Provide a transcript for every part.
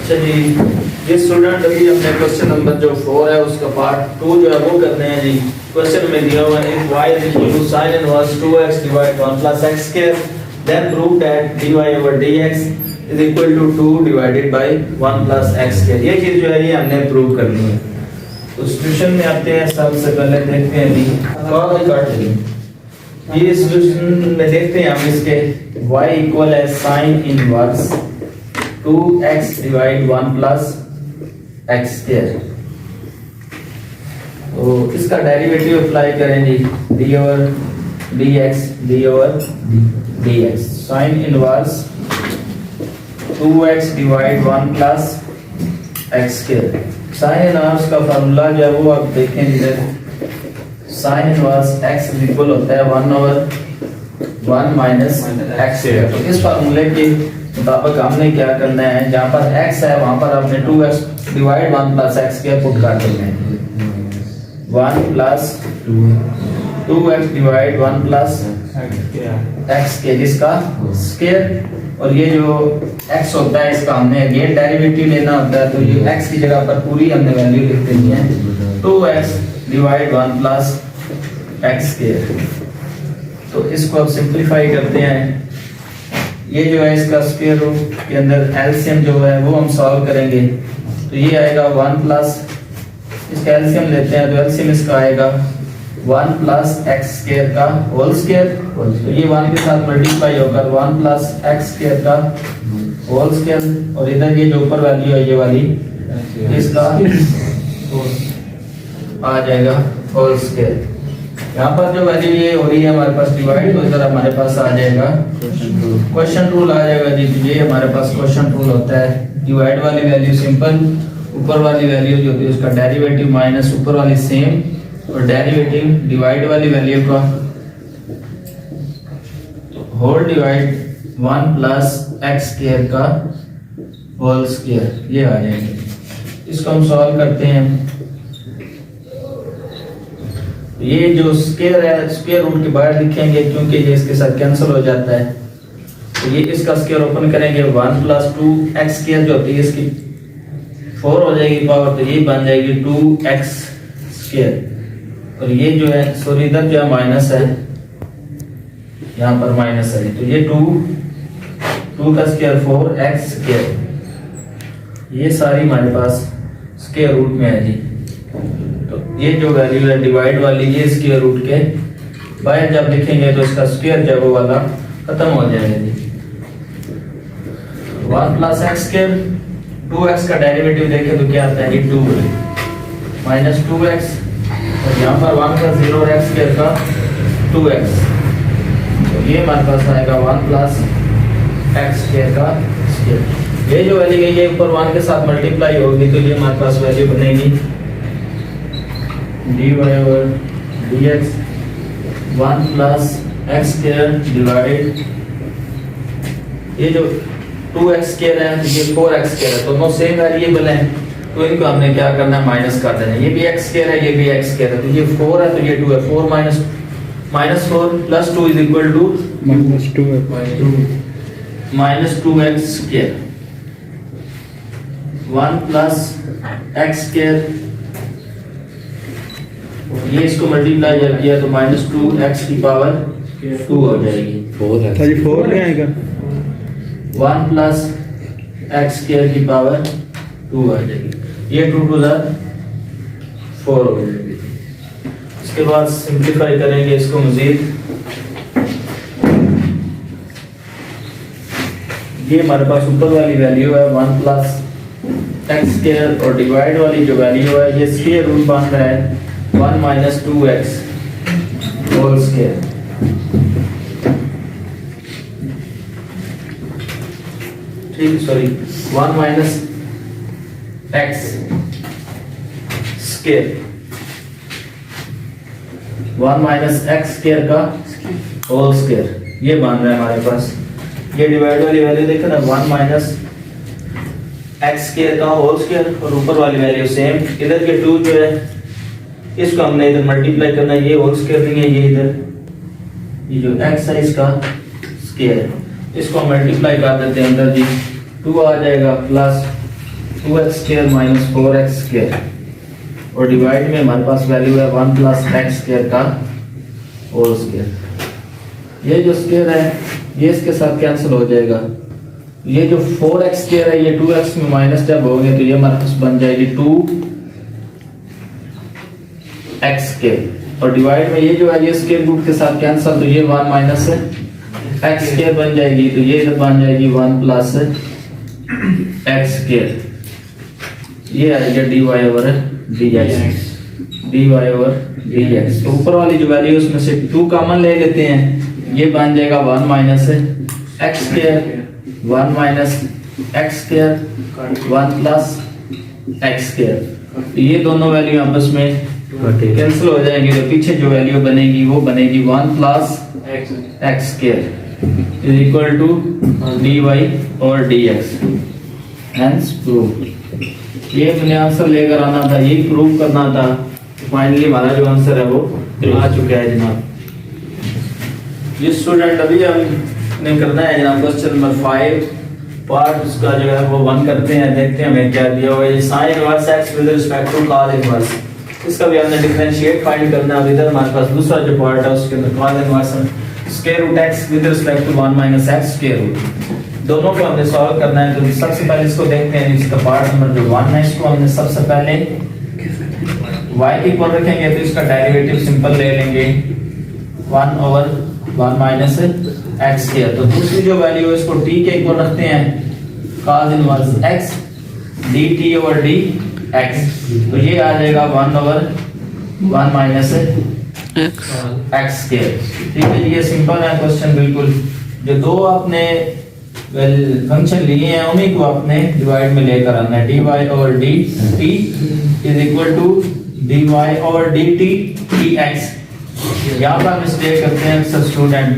चलिए ये स्टूडेंट अभी हमने क्वेश्चन नंबर जो 4 है उसका पार्ट 2 जो है वो करने हैं जी। क्वेश्चन में दिया हुआ है if y is equal to sin inverse 2x divided 1 plus x square then prove that dy over dx is equal to 2 divided by 1 plus x square। ये चीज जो है ये हमने प्रूव करनी है। तो सॉल्यूशन में आते हैं, सबसे पहले देखते हैं जी कॉल काट ली। ये सॉल्यूशन में देखते हैं हम इसके y इक्वल है sin inverse 2x divide 1 plus x square. तो इसका डेरिवेटिव अप्लाई करें जी d over dx d over dx sin inverse 2x divide 1 plus x square. sin inverse का फार्मूला जो है वो आप देखें इधर sin इनवर्स x इक्वल होता है 1 ओवर 1 माइनस x स्क्वायर। तो इस फार्मूले के मुताबिक हमने क्या करना है, जहाँ पर x है वहां पर आपने 2x divide 1 plus x square put कर देना है। 1 plus 2x divide 1 plus x के जिसका स्क्वायर, और ये जो x होता है इसका हमने अगेन डेरिवेटिव लेना होता है। तो ये x की जगह पर पूरी हमने वैल्यू लिख देनी है 2x divide 1 plus x square. तो इसको अब सिंप्लीफाई करते हैं। ये जो है इसका स्क्वायर रूट के अंदर एलसीएम जो है वो हम सॉल्व करेंगे। तो ये आएगा 1 प्लस, इसका एलसीएम लेते हैं तो एलसीएम इसका आएगा 1 प्लस x स्क्वायर का होल स्क्वायर। तो ये 1 के साथ मल्टीप्लाई होकर 1 प्लस x स्क्वायर का होल स्क्वायर, और इधर ये जो ऊपर वैल्यू है ये वाली इसका आ जाएगा होल स्क्वायर। यहाँ पर जो वैल्यू ये हो रही है हमारे पास डिवाइड, तो इधर हमारे पास आ जाएगा क्वेश्चन रूल आ जाएगा जी। तो ये हमारे पास क्वेश्चन रूल होता है, डिवाइड वाली वैल्यू सिंपल, ऊपर वाली वैल्यू जो होती है उसका डेरिवेटिव माइनस ऊपर वाली सेम, और डेरिवेटिव डिवाइड वाली वैल्यू का whole divide 1 plus x square का होल स्क्वायर, ये आ जाएगा। इसको हम सॉल्व करते हैं। ये जो स्क्वायर है स्क्वायर रूट के बाहर लिखेंगे क्योंकि ये इसके साथ कैंसिल हो जाता है। तो ये इसका स्क्वायर ओपन करेंगे 1 प्लस 2x स्क्वायर जो होती है इसकी 4 हो जाएगी पावर, तो ये बन जाएगी 2x स्क्वायर। और ये जो है सॉरी इधर जो है माइनस है, यहाँ पर माइनस है, तो ये 2 का स्क्वायर 4x स्क्वायर। ये सारी हमारे पास स्क्वायर रूट में है जी। तो ये जो वैल्यू है डिवाइड वाली ये स्क्वायर रूट के बाहर जब लिखेंगे तो इसका स्क्वायर जब वो वाला खत्म हो जाएगा जी। 1 प्लस x स्क्वायर 2x का डेरिवेटिव देखें तो क्या आता है, 2 माइनस 2x, और यहाँ पर 1 का 0 और x स्क्वायर का 2x। तो ये हमारे पास आएगा 1 प्लस x स्क्वायर का स्क्वायर। ये जो वैल्यू है ये ऊपर 1 के साथ मल्टीप्लाई होगी तो ये हमारे पास वैल्यू बनेगी dy over dx 1 plus x square divide, ये जो 2x स्क्वायर है ये 4x स्क्वायर है, दोनों सेम वेरिएबल हैं तो इनको हमने क्या करना है माइनस कर देना है। ये भी x स्क्वायर है ये भी x स्क्वायर है, तो ये 4 है तो ये 2 है। 4 minus 4 plus 2 is equal to minus 2x square. 1 plus x square, ये इसको मल्टीप्लाई जब किया तो माइनस 2x की पावर 2 हो जाएगी। 4 क्या आएगा, 1 प्लस x स्क्वायर की पावर 2 आ जाएगी। ये 2 2 4 हो जाएगी। इसके बाद सिंप्लीफाई करेंगे इसको मजीद। ये हमारे पास ऊपर वाली वैल्यू है 1 प्लस x स्क्वायर, और डिवाइड वाली जो वैल्यू है ये स्क्वायर रूट बन रहा है 1 माइनस 2x होल स्क्वायर। ठीक, sorry 1 minus x square 1 minus x square का होल स्क्वायर, ये बन रहा है हमारे पास। ये डिवाइड वाली वैल्यू देखो ना 1 माइनस x स्क्वायर का होल स्क्वायर, और ऊपर वाली वैल्यू सेम। इधर के 2 जो है इसको हमने इधर मल्टीप्लाई करना है, ये होल स्क्वायर नहीं है, ये इधर ये जो x है इसका स्क्वायर है, इसको मल्टीप्लाई कर देते हैं अंदर जी। 2 आ जाएगा plus 2x square minus 4x square और डिवाइड में हमारे पास वैल्यू है 1 प्लस x स्क्वायर का होल स्क्वायर। ये जो स्क्वायर है ये इसके साथ कैंसिल हो जाएगा। ये जो 4x स्क्वायर है ये 2x में माइनस जब हो गए तो ये हमारे पास बन जाएगी 2x स्क्वायर और डिवाइड में ये जो है ये स्क्वायर रूट के साथ कैंसिल तो ये 1 माइनस x स्क्वायर बन जाएगी तो ये इधर बन जाएगी 1 प्लस x स्क्वायर। ये आएगा dy ओवर dx। तो ऊपर वाली जो वैल्यू उसमें से 2 कॉमन ले लेते हैं ये बन जाएगा 1 minus x square 1 minus x square 1 plus x square. ये दोनों वैल्यू आपस में कैंसिल हो जाएंगे तो पीछे जो वैल्यू बनेगी वो बनेगी 1 plus x square is equal to dy और dx। Hence prove. ये अपने आंसर लेकर आना था, यही प्रूव करना था। फाइनली हमारा जो आंसर है वो आ चुका है जनाब। ये स्टूडेंट अभी हमने करना है जनाब क्वेश्चन नंबर 5 पार्ट उसका जो है वो 1 करते हैं, देखते हैं हमें क्या दिया हुआ है। sin inverse x with respect to cos inverse, इसका भी हमने डिफरेंशिएट फाइंड करना है। इधर हमारे पास दूसरा जो पार्ट है उसके अंदर cos inverse square root x with respect to 1 minus x square root, दोनों को हमने सॉल्व करना है। तो सबसे पहले इसको देखते हैं, इसका पार्ट नंबर जो 1 है इसको हमने सबसे पहले y के इक्वल रखेंगे तो इसका डेरिवेटिव सिंपल ले लेंगे 1 ओवर 1 माइनस x स्क्वायर। तो दूसरी जो वैल्यू है इसको t के इक्वल रखते हैं cos inverse x dt over dx। तो ये आ जाएगा 1 ओवर 1 माइनस x स्क्वायर। ठीक है, ये सिंपल है क्वेश्चन बिल्कुल। जो दो आपने फंक्शन लिए हैं उन्हीं को आपने डिवाइड में लेकर आना है। dy over dt is equal to dy over dt dx। यहाँ पर मिस्टेक करते हैं अक्सर स्टूडेंट,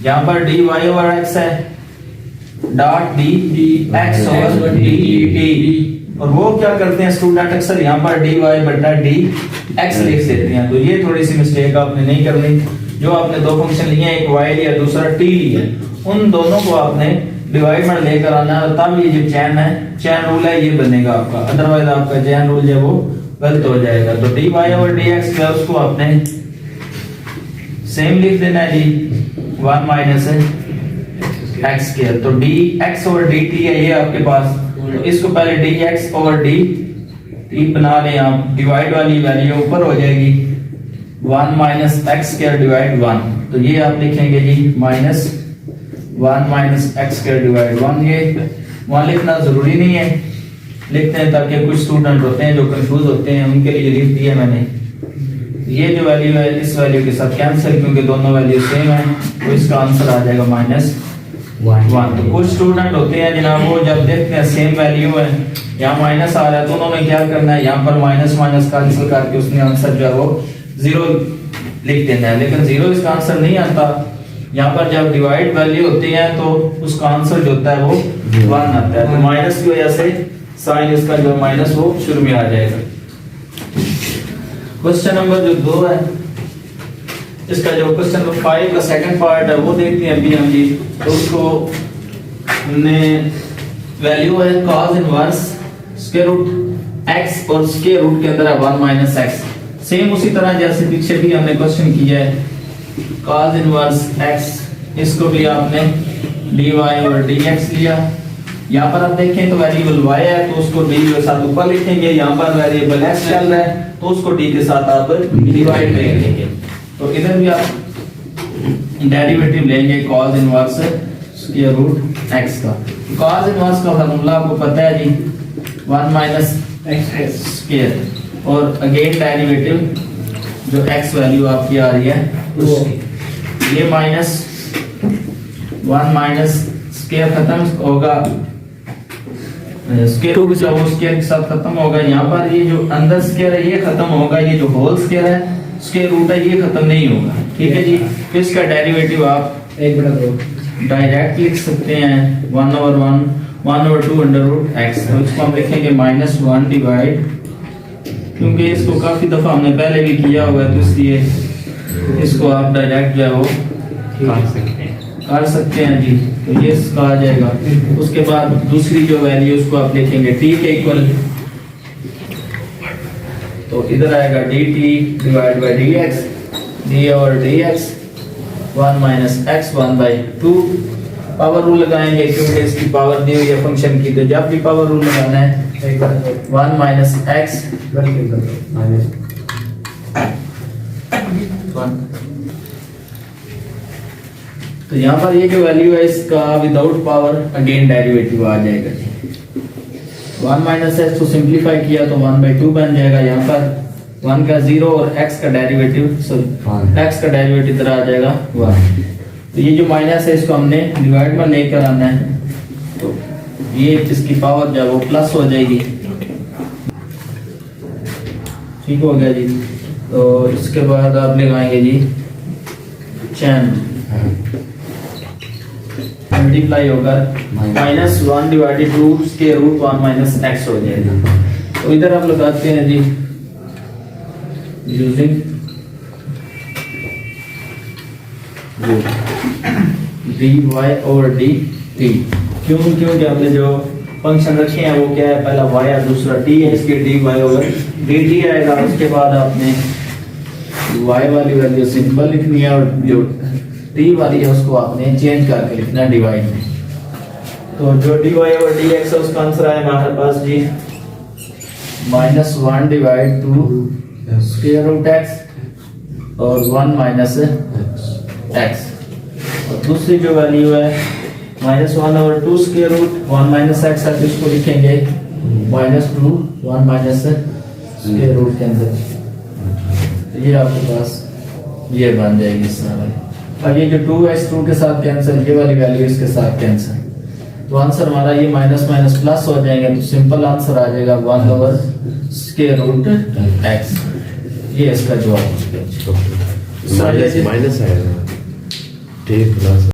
यहाँ पर dy ओवर x है डॉट dx ओवर dt और वो क्या करते हैं स्टूडेंट अक्सर यहाँ पर dy बटा dx लिख देते हैं। तो ये थोड़ी सी मिस्टेक आपने नहीं करनी। जो आपने दो फंक्शन लिए हैं, एक y लिया दूसरा t लिया, उन दोनों को आपने डिवाइड में लेकर आना है, तब ये जो चैन है चैन रूल है ये बनेगा आपका, अदरवाइज आपका चैन रूल जो वो गलत हो जाएगा। तो dy ओवर dx का उसको आपने सेम लिख देना है जी 1 माइनस x स्क्वायर। तो dx ओवर dt है ये आपके पास, तो इसको पहले dx ओवर dt बना लें आप, डिवाइड वाली वैल्यू ऊपर हो जाएगी 1 माइनस x स्क्वायर डिवाइड 1। तो ये आप लिखेंगे G minus 1 minus x square divide 1। ये वहाँ लिखना जरूरी नहीं है, लिखते हैं ताकि कुछ स्टूडेंट होते हैं जो कंफ्यूज होते हैं, उनके लिए लिख दिया मैंने। ये जो वैल्यू है इस वैल्यू के साथ कैंसिल, क्योंकि दोनों वैल्यू सेम है, तो इसका आंसर आ जाएगा माइनस 1। तो कुछ स्टूडेंट होते हैं जनाब वो जब देखते हैं सेम वैल्यू है यहाँ माइनस आ रहा है तो उन्होंने क्या करना है, यहाँ पर माइनस माइनस कैंसिल करके उसने आंसर जो है वो 0 लिख देना है। लेकिन 0 इसका आंसर नहीं आता। यहाँ पर जब डिवाइड वैल्यू होती है तो उसका आंसर जो होता है वो 1 आता है। तो माइनस की वजह से साइन इसका जो माइनस वो शुरू में आ जाएगा। क्वेश्चन नंबर जो 2 है इसका जो क्वेश्चन नंबर 5 का सेकंड पार्ट है वो देखते हैं अभी हम जी। तो उसको हमने वैल्यू है cos inverse square root x और स्क्वायर रूट के अंदर है 1 माइनस x। सेम उसी तरह जैसे पीछे भी हमने क्वेश्चन किया है cos इनवर्स x, इसको भी आपने dy और dx लिया। यहाँ पर आप देखें तो वेरिएबल y है तो उसको d के साथ ऊपर लिखेंगे, यहाँ पर वेरिएबल x चल रहा है तो उसको d के साथ आप डिवाइड में लिखेंगे। तो इधर भी आप डेरिवेटिव लेंगे cos inverse square root x का। cos इनवर्स का फार्मूला आपको पता है जी 1 माइनस x स्क्वायर और अगेन डेरिवेटिव जो x वैल्यू आपकी आ रही है उसकी, ये माइनस 1 माइनस स्क्वायर खत्म होगा स्क्वायर रूट जो स्क्वायर के साथ खत्म होगा। यहाँ पर ये जो अंदर स्क्वायर है ये खत्म होगा, ये जो होल स्क्वायर है स्क्वायर रूट है ये खत्म नहीं होगा। ठीक है जी, तो इसका डेरिवेटिव आप 1/2 डायरेक्ट लिख सकते हैं 1 ओवर 1/2 अंडर रूट x। तो इसको हम लिखेंगे -1 डिवाइड, क्योंकि इसको काफी दफा हमने पहले भी किया हुआ है तो इसलिए इसको आप डायरेक्ट जो है वो कर सकते हैं जी, तो ये इसका आ जाएगा। उसके बाद दूसरी जो वैल्यू उसको आप लिखेंगे t के इक्वल, तो इधर आएगा dt divide by dx, d और dx 1 minus x 1/2। Power rule लगाएंगे क्योंकि इसकी पावर दी हुई है फंक्शन की, तो जब भी पावर रूल लगाना है 1 माइनस एक्स माइनस 1। तो यहाँ पर ये जो वैल्यू है इसका विदाउट पावर अगेन डेरिवेटिव आ जाएगा जी। 1 माइनस एक्स को सिंप्लीफाई किया तो 1/2 बन जाएगा। यहाँ पर 1 का 0 और x का डेरिवेटिव x का डेरिवेटिव इधर आ जाएगा 1। तो ये जो माइनस है इसको हमने डिवाइड में लेकर आना है, तो ये इसकी पावर जो है वो प्लस हो जाएगी। ठीक हो गया जी। तो इसके बाद आप लगाएंगे जी चैन मल्टीप्लाई होकर माइनस 1 डिवाइडेड टू के रूट 1 माइनस एक्स हो जाएगा। तो इधर आप लगाते हैं जी यूजिंग dy ओवर dt। क्यों? क्योंकि हमने जो फंक्शन रखे हैं वो क्या है, पहला y है दूसरा t है, इसके dy ओवर dt आएगा। उसके बाद आपने y वाली वैल्यू सिंपल लिखनी है और जो t वाली है उसको आपने चेंज करके लिखना है डिवाइड में। तो जो dy ओवर dx है उसका आंसर है हमारे पास जी -1 divide two square root x और 1 माइनस x। और दूसरी जो वैल्यू है -1 over 2 square root 1 minus x है, तो इसको लिखेंगे -2 1 माइनस स्क्वायर रूट के अंदर। तो ये आपके पास ये बन जाएगी इस तरह। अब ये जो 2x 2 के साथ कैंसिल, ये वाली वैल्यू इसके साथ कैंसिल, तो आंसर हमारा ये माइनस माइनस प्लस हो जाएगा। तो सिंपल आंसर आ जाएगा 1 ओवर स्क्वायर रूट x। ये इसका जवाब माइनस आएगा ठीक प्लस